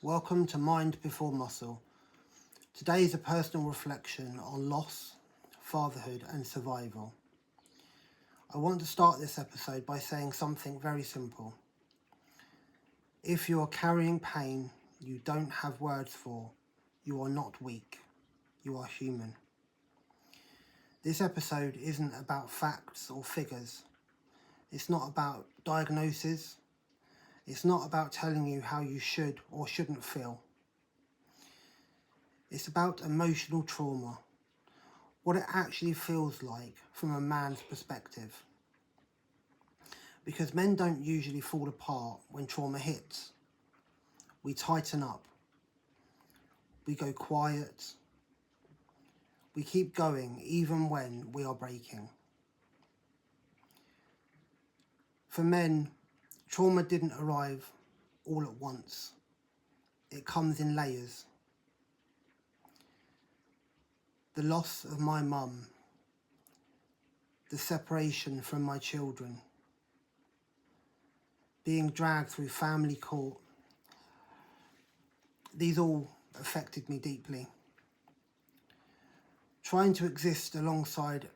Welcome to Mind Before Muscle. Today is a personal reflection on loss, fatherhood and survival. I want to start this episode by saying something very simple. If you are carrying pain you don't have words for, you are not weak, you are human. This episode isn't about facts or figures. It's not about diagnosis. It's not about telling you how you should or shouldn't feel. It's about emotional trauma, what it actually feels like from a man's perspective. Because men don't usually fall apart when trauma hits. We tighten up. We go quiet. We keep going even when we are breaking. For men, trauma didn't arrive all at once. It comes in layers. The loss of my mum, the separation from my children, being dragged through family court, these all affected me deeply. Trying to exist alongside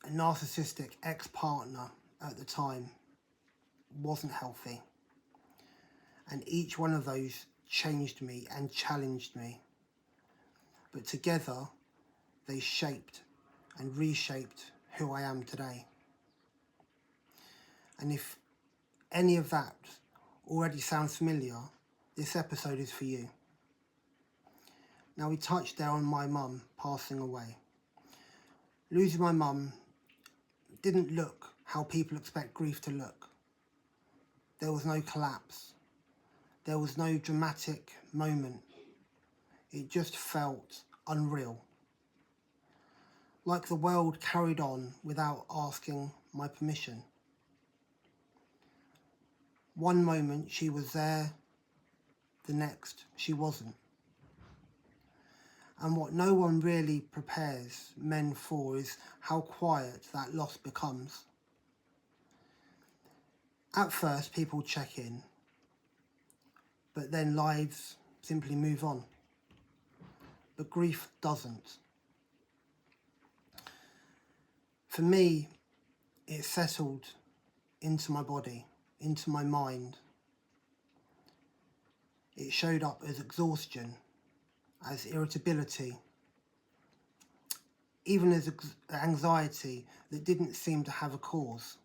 a narcissistic ex-partner at the time wasn't healthy. And each one of those changed me and challenged me. But together, they shaped and reshaped who I am today. And if any of that already sounds familiar, this episode is for you. Now, we touched there on my mum passing away. Losing my mum didn't look how people expect grief to look. There was no collapse. There was no dramatic moment. It just felt unreal. Like the world carried on without asking my permission. One moment she was there, the next she wasn't. And what no one really prepares men for is how quiet that loss becomes. At first, people check in, but then lives simply move on. But grief doesn't. For me, it settled into my body, into my mind. It showed up as exhaustion, as irritability, even as anxiety that didn't seem to have a cause.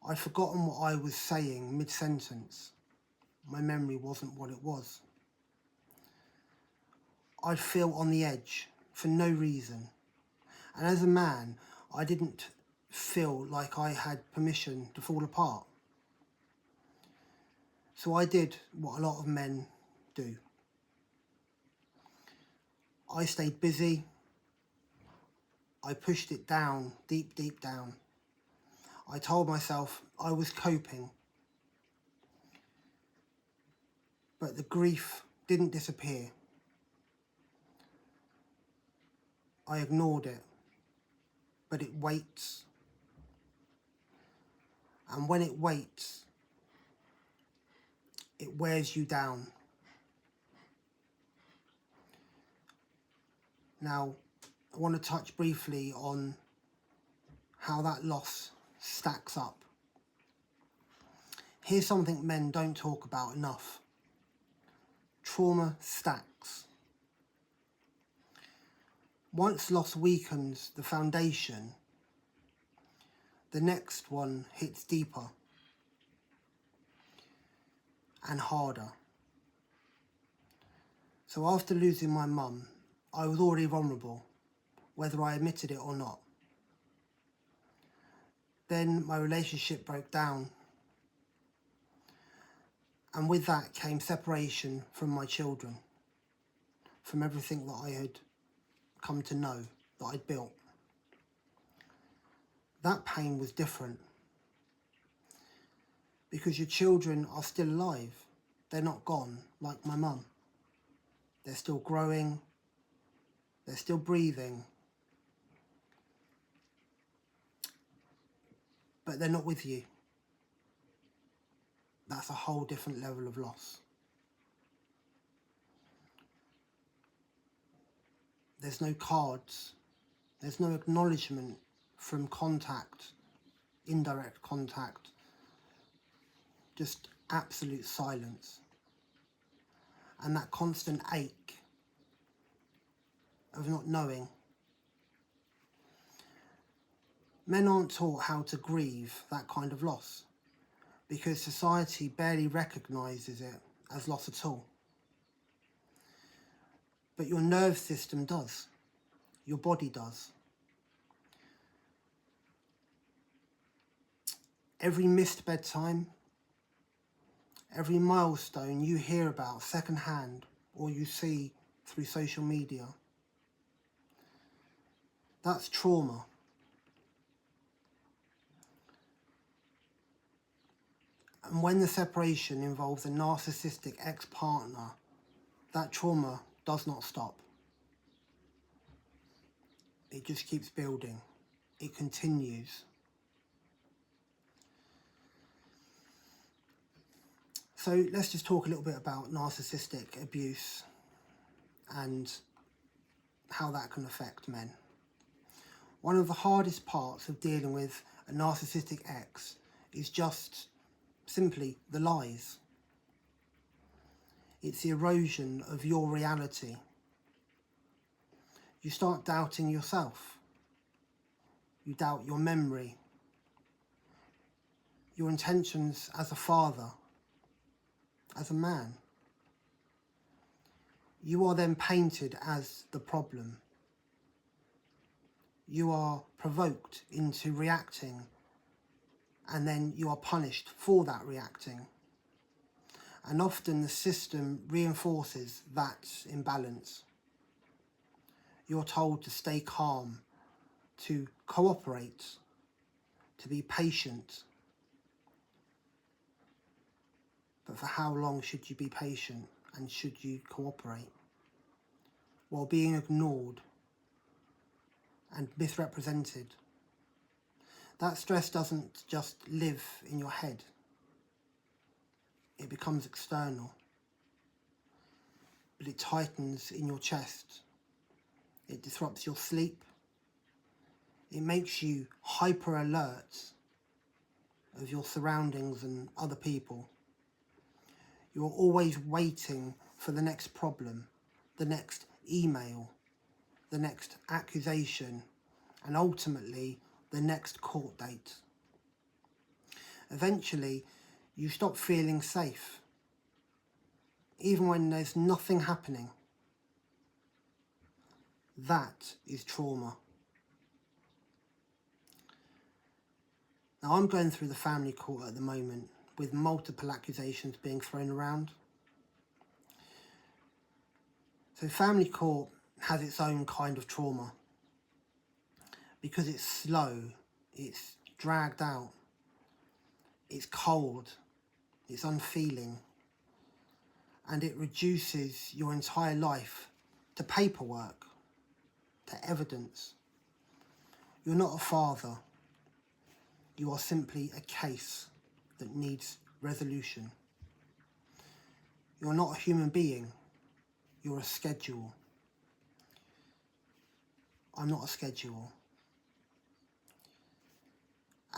I'd forgotten what I was saying mid-sentence. My memory wasn't what it was. I'd feel on the edge for no reason. And as a man, I didn't feel like I had permission to fall apart. So I did what a lot of men do. I stayed busy. I pushed it down, deep down. I told myself I was coping. But the grief didn't disappear. I ignored it. But it waits. And when it waits, it wears you down. Now, I want to touch briefly on how that loss stacks up. Here's something men don't talk about enough. Trauma stacks. Once loss weakens the foundation, the next one hits deeper and harder. So after losing my mum, I was already vulnerable, whether I admitted it or not. Then my relationship broke down. And with that came separation from my children, from everything that I had come to know, that I'd built. That pain was different. Because your children are still alive. They're not gone like my mum. They're still growing. They're still breathing. But they're not with you. that's a whole different level of loss. There's no cards, there's no acknowledgement from contact, indirect contact, just absolute silence. And that constant ache of not knowing. Men aren't taught how to grieve that kind of loss because society barely recognises it as loss at all. But your nerve system does. Your body does. Every missed bedtime, every milestone you hear about secondhand or you see through social media, that's trauma. And when the separation involves a narcissistic ex-partner, that trauma does not stop. It just keeps building. It continues. So let's just talk a little bit about narcissistic abuse and how that can affect men. One of the hardest parts of dealing with a narcissistic ex is just simply the lies. It's the erosion of your reality. You start doubting yourself. You doubt your memory, your intentions as a father, as a man. You are then painted as the problem. You are provoked into reacting, and then you are punished for that reacting. And often the system reinforces that imbalance. You're told to stay calm, to cooperate, to be patient. But for how long should you be patient and should you cooperate? While being ignored and misrepresented. That stress doesn't just live in your head. It becomes external. But it tightens in your chest. It disrupts your sleep. It makes you hyper alert of your surroundings and other people. You're always waiting for the next problem, the next email, the next accusation, and ultimately the next court date. Eventually, you stop feeling safe, even when there's nothing happening. That is trauma. Now, I'm going through the family court at the moment with multiple accusations being thrown around. So family court has its own kind of trauma because it's slow, it's dragged out, it's cold, it's unfeeling, and it reduces your entire life to paperwork, to evidence. You're not a father. You are simply a case that needs resolution. You're not a human being. You're a schedule. I'm not a schedule.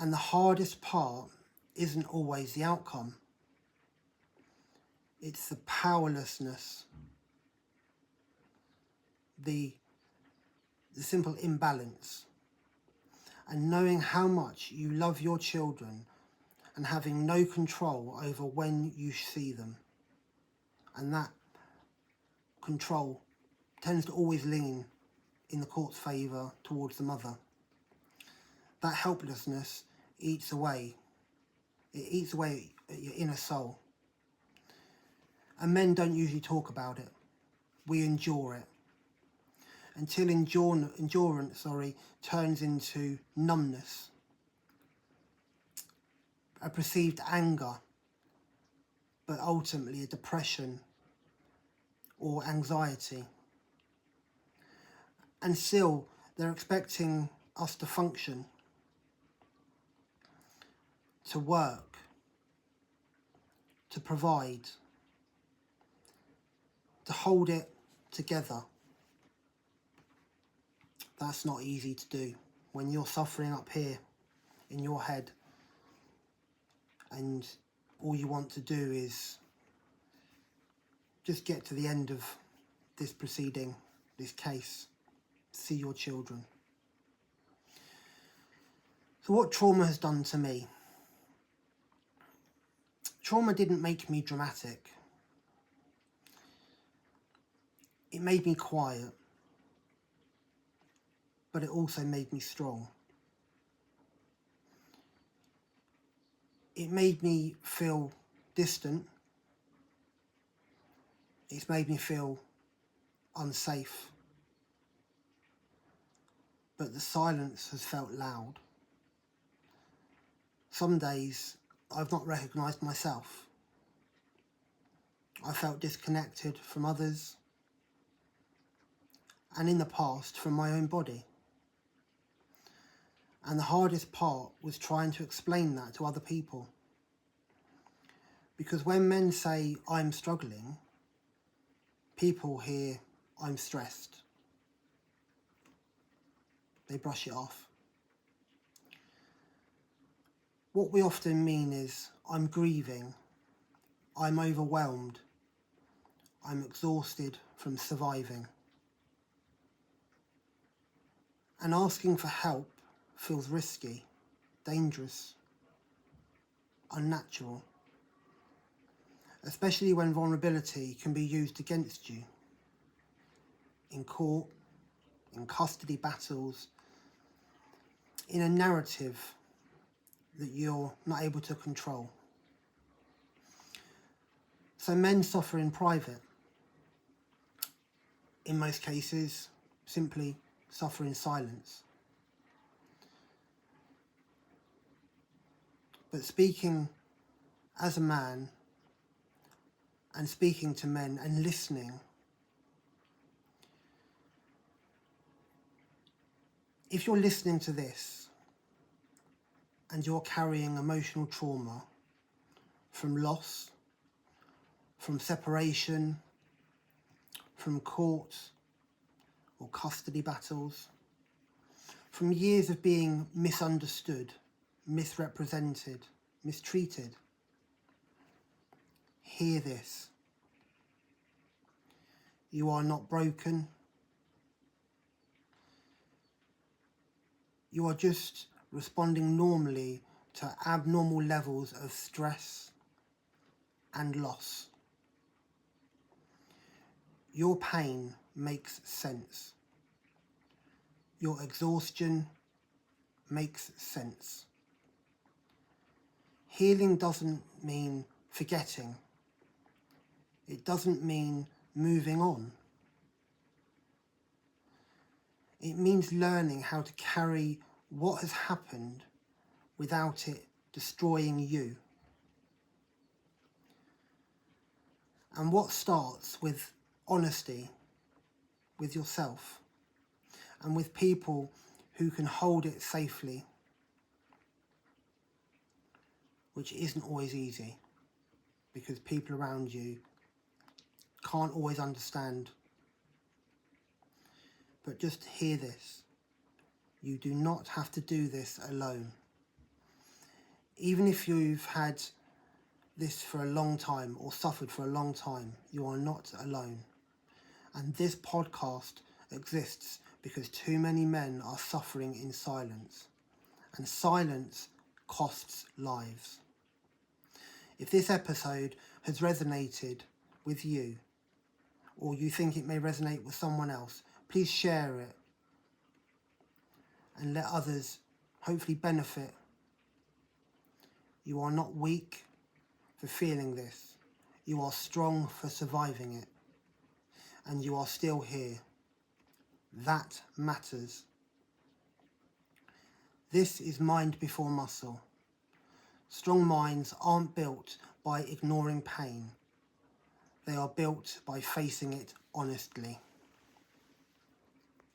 And the hardest part isn't always the outcome. It's the powerlessness, the simple imbalance, and knowing how much you love your children and having no control over when you see them. And that control tends to always lean in the court's favour towards the mother. That helplessness eats away. It eats away at your inner soul. And men don't usually talk about it. We endure it. Until endurance turns into numbness. A perceived anger, but ultimately a depression or anxiety. And still, they're expecting us to function, to work, to provide, to hold it together. That's not easy to do when you're suffering up here in your head and all you want to do is just get to the end of this proceeding, this case, see your children. So what trauma has done to me? Trauma didn't make me dramatic. It made me quiet, but it also made me strong. It made me feel distant. It's made me feel unsafe. But the silence has felt loud. Some days I've not recognised myself. I felt disconnected from others, and in the past from my own body. And the hardest part was trying to explain that to other people. Because when men say I'm struggling, people hear I'm stressed. They brush it off. What we often mean is I'm grieving, I'm overwhelmed, I'm exhausted from surviving. And asking for help feels risky, dangerous, unnatural, especially when vulnerability can be used against you in court, in custody battles, in a narrative that you're not able to control. So men suffer in private. In most cases, simply suffer in silence. But speaking as a man and speaking to men and listening, if you're listening to this and you're carrying emotional trauma from loss, from separation, from court or custody battles, from years of being misunderstood, misrepresented, mistreated, hear this. You are not broken. You are just responding normally to abnormal levels of stress and loss. Your pain makes sense. Your exhaustion makes sense. Healing doesn't mean forgetting. It doesn't mean moving on. It means learning how to carry what has happened without it destroying you. And what starts with honesty with yourself and with people who can hold it safely, which isn't always easy because people around you can't always understand. But just hear this. You do not have to do this alone. Even if you've had this for a long time or suffered for a long time, you are not alone. And this podcast exists because too many men are suffering in silence. And silence costs lives. If this episode has resonated with you, or you think it may resonate with someone else, please share it and let others hopefully benefit. You are not weak for feeling this. You are strong for surviving it. And you are still here. That matters. This is Mind Before Muscle. Strong minds aren't built by ignoring pain. They are built by facing it honestly.